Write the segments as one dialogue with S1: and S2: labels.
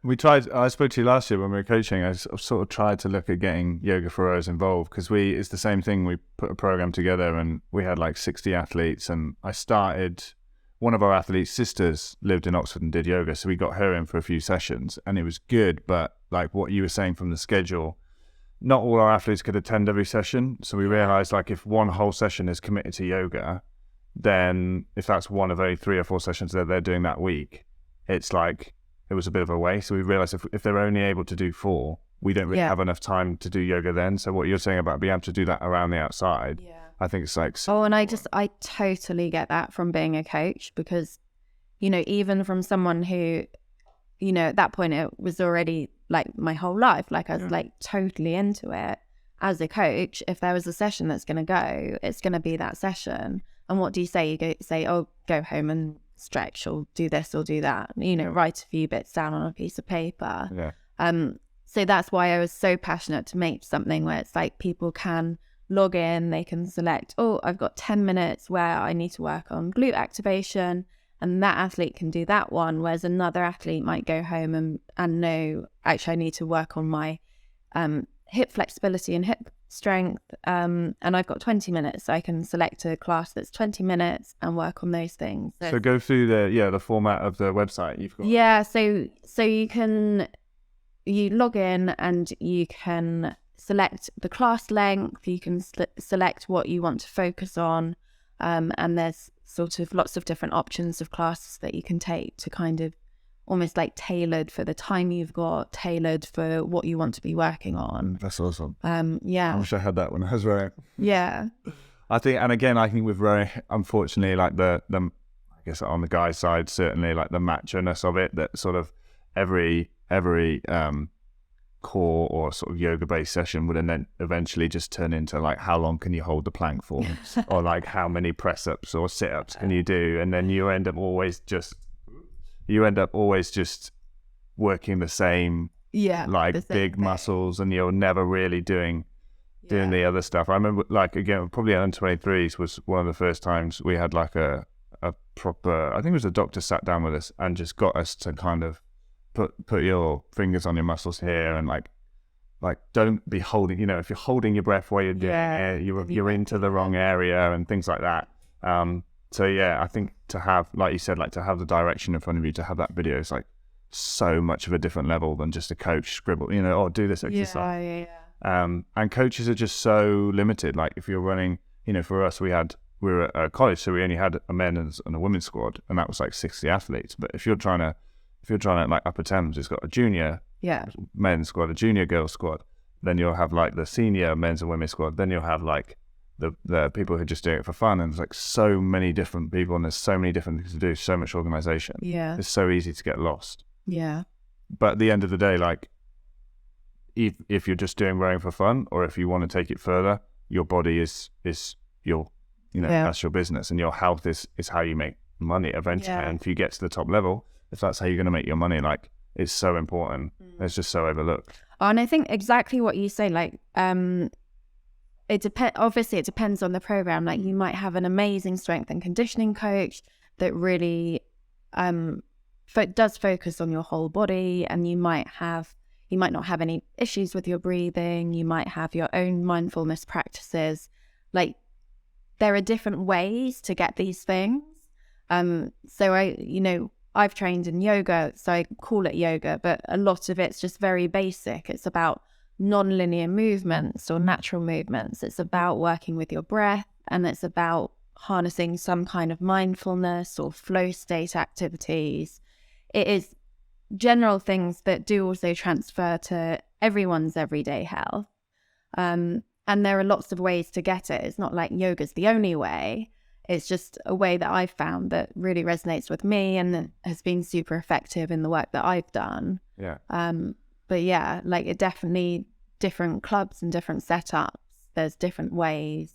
S1: I spoke to you last year when we were coaching. I sort of tried to look at getting yoga for rowers involved because it's the same thing. We put a program together and we had like 60 athletes, and one of our athletes' sisters lived in Oxford and did yoga, so we got her in for a few sessions and it was good. But like what you were saying from the schedule, not all our athletes could attend every session. So we realized like if one whole session is committed to yoga, then if that's one of only 3 or 4 sessions that they're doing that week, it's like, it was a bit of a waste. So we realized if they're only able to do 4, we don't really have enough time to do yoga then. So what you're saying about being able to do that around the outside, I think it's like...
S2: and I totally get that from being a coach because, you know, even from someone who, you know, at that point it was already like my whole life, like I was like totally into it. As a coach, if there was a session that's going to go, it's going to be that session. And what do you say? You say, oh, go home and stretch or do this or do that, you know, write a few bits down on a piece of paper. So that's why I was so passionate to make something where it's like people can log in, they can select, oh, I've got 10 minutes where I need to work on glute activation, and that athlete can do that one, whereas another athlete might go home and know, actually I need to work on my hip flexibility and hip strength, and I've got 20 minutes, so I can select a class that's 20 minutes and work on those things.
S1: So go through the format of the website you've got.
S2: So you log in and you can select the class length, you can select what you want to focus on, and there's sort of lots of different options of classes that you can take to kind of almost like tailored for the time you've got, tailored for what you want to be working on.
S1: That's awesome.
S2: I
S1: wish I had that when I was rowing.
S2: Yeah.
S1: I think with rowing, unfortunately, like the I guess on the guy's side, certainly like the macho-ness of it, that sort of every core or sort of yoga-based session would then eventually just turn into like, how long can you hold the plank for? Or like, how many press-ups or sit-ups can you do? And then you end up always just working the same big muscles, and you're never really doing the other stuff. I remember, like, again, probably under 23s was one of the first times we had like a proper, I think it was a doctor sat down with us and just got us to kind of put your fingers on your muscles here, and like don't be holding, you know, if you're holding your breath while you're doing it, you're into the wrong area and things like that. So yeah, I think to have, like you said, like to have the direction in front of you, to have that video is like so much of a different level than just a coach scribble, you know, do this exercise. And coaches are just so limited. Like if you're running, you know, for us, we were at college, so we only had a men's and a women's squad, and that was like 60 athletes. But if you're trying to like Upper Thames, it's got a junior men's squad, a junior girls squad, then you'll have like the senior men's and women's squad, then you'll have like the people who just do it for fun, and there's like so many different people, and there's so many different things to do, so much organization. It's so easy to get lost. But at the end of the day, like if you're just doing rowing for fun, or if you want to take it further, your body is your, you know, that's your business, and your health is how you make money eventually. And if you get to the top level, if that's how you're going to make your money, like, it's so important. It's just so overlooked.
S2: And I think exactly what you say, like, obviously it depends on the program. Like, you might have an amazing strength and conditioning coach that really does focus on your whole body, and you might not have any issues with your breathing. You might have your own mindfulness practices. Like, there are different ways to get these things. So I've trained in yoga, so I call it yoga, but a lot of it's just very basic. It's about non-linear movements or natural movements. It's about working with your breath, and it's about harnessing some kind of mindfulness or flow state activities. It is general things that do also transfer to everyone's everyday health. And there are lots of ways to get it. It's not like yoga's the only way. It's just a way that I've found that really resonates with me and that has been super effective in the work that I've done. But yeah, like, it definitely, different clubs and different setups, there's different ways,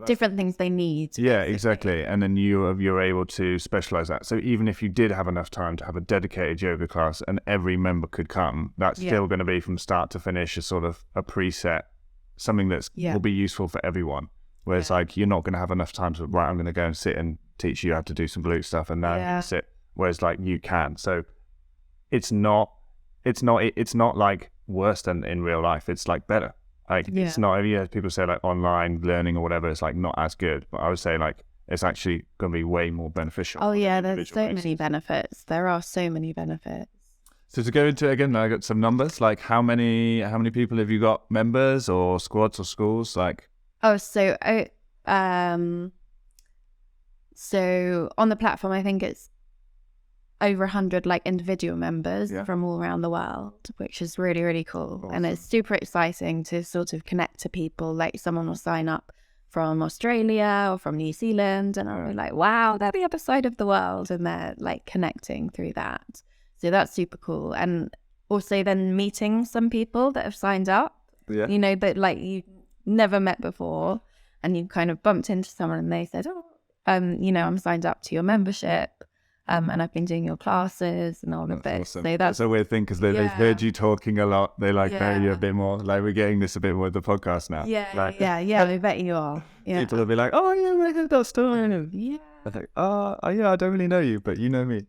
S2: different things they need.
S1: Exactly. And then you're able to specialize that. So even if you did have enough time to have a dedicated yoga class and every member could come, that's still going to be from start to finish a sort of a preset, something that's will be useful for everyone. Whereas like, you're not going to have enough time to, right, I'm going to go and sit and teach you how to do some glute stuff and now sit. Whereas like, you can. So it's not it's not like worse than in real life. It's like better. Like it's not, people say like online learning or whatever, it's like not as good. But I would say like it's actually going to be way more beneficial.
S2: Oh yeah, there's so many benefits. There are so many benefits.
S1: So to go into again, I got some numbers. Like how many people have you got members or squads or schools? Like
S2: so on the platform, I think it's over 100 like individual members from all around the world, which is really, really cool. Awesome. And it's super exciting to sort of connect to people. Like someone will sign up from Australia or from New Zealand, and I'll be like, wow, they're the other side of the world, and they're like connecting through that. So that's super cool. And also then meeting some people that have signed up, that like you never met before, and you kind of bumped into someone and they said, I'm signed up to your membership, and I've been doing your classes and all of this.
S1: Awesome.
S2: So
S1: that's a weird thing because they've heard you talking a lot. They like know you a bit more. Like we're getting this a bit more with the podcast now.
S2: I bet you are. Yeah.
S1: People will be like, oh yeah, I heard that story. Yeah. I think, I don't really know you, but you know me.